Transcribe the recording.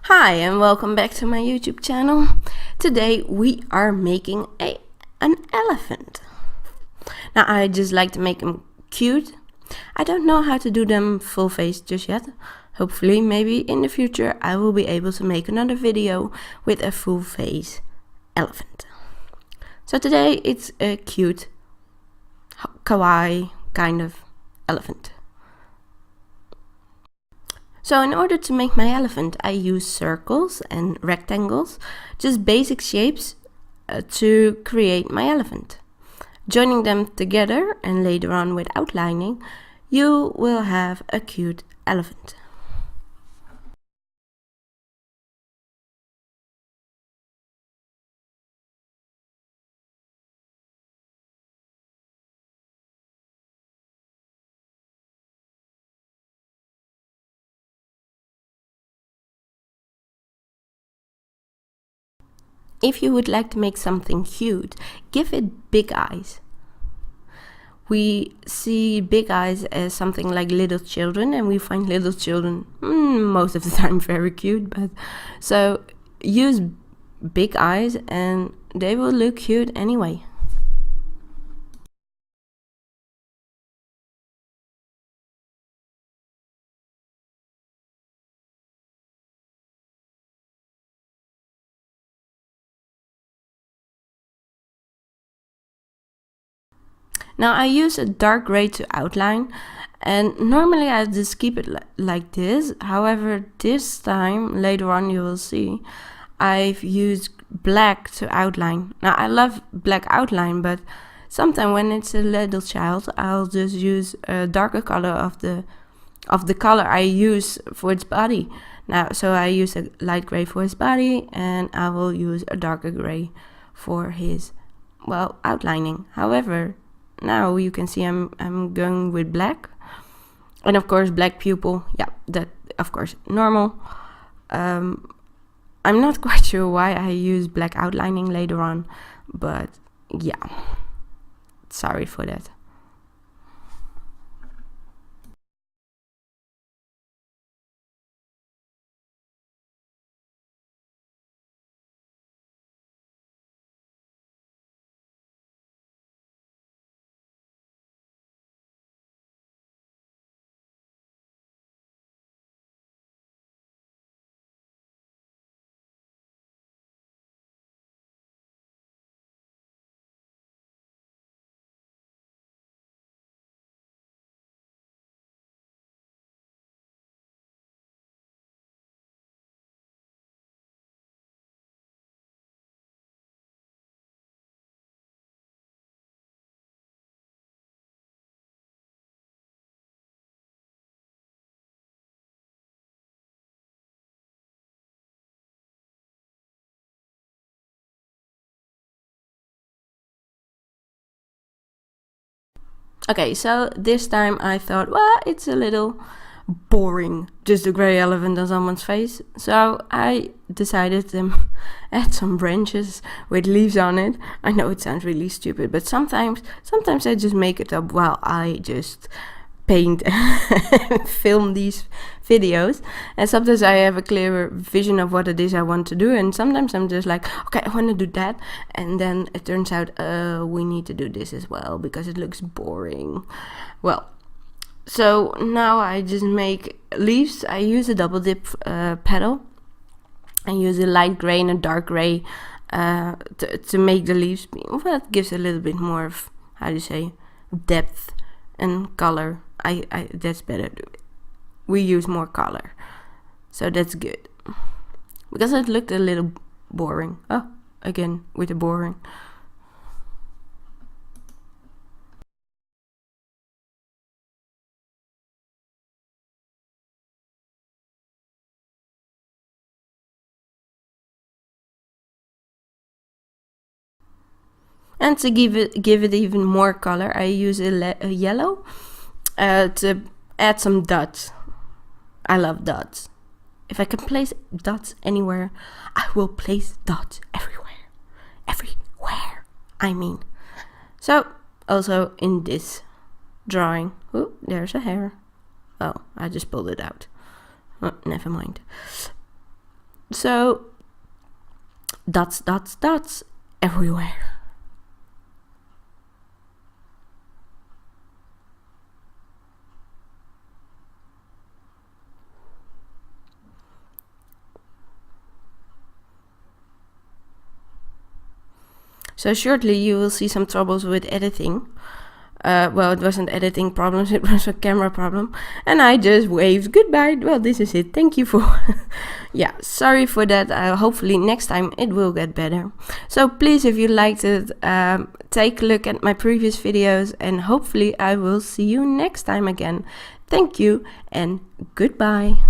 Hi and welcome back to my YouTube channel. Today we are making an elephant. Now I just like to make them cute. I don't know how to do them full face just yet. Hopefully maybe in the future I will be able to make another video with a full face elephant. So today it's a cute kawaii kind of elephant. So in order to make my elephant, I use circles and rectangles, just basic shapes to create my elephant. Joining them together and later on with outlining, you will have a cute elephant. If you would like to make something cute, give it big eyes. We see big eyes as something like little children, and we find little children most of the time very cute, but so use big eyes and they will look cute anyway. Now I use a dark gray to outline, and normally I just keep it like this. However, this time, later on you will see, I've used black to outline. Now I love black outline, but sometimes when it's a little child, I'll just use a darker color of the color I use for its body. Now, so I use a light gray for his body, and I will use a darker gray for his, well, outlining. However, now you can see I'm going with black, and of course black pupil, yeah, that of course normal. I'm not quite sure why I use black outlining later on, but yeah, sorry for that. Okay, so this time I thought, well, it's a little boring, just a gray elephant on someone's face. So I decided to add some branches with leaves on it. I know it sounds really stupid, but sometimes I just make it up while I just paint and film these videos, and sometimes I have a clearer vision of what it is I want to do, and sometimes I'm just like, okay, I want to do that, and then it turns out we need to do this as well because it looks boring. Well, so now I just make leaves. I use a double dip petal. I use a light gray and a dark gray to make the leaves, well, it gives a little bit more of, how do you say, depth and color. I that's better. We use more color, so that's good, because it looked a little boring. Oh, again with the boring. And to give it even more color, I use a yellow to add some dots. I love dots. If I can place dots anywhere, I will place dots everywhere. Everywhere, I mean. So, also in this drawing, oh, there's a hair. Oh, I just pulled it out. Oh, never mind. So dots everywhere. So shortly you will see some troubles with editing. Well, it wasn't editing problems, it was a camera problem. And I just waved goodbye. Well, this is it. Thank you for... yeah, sorry for that. Hopefully next time it will get better. So please, if you liked it, take a look at my previous videos. And hopefully I will see you next time again. Thank you and goodbye.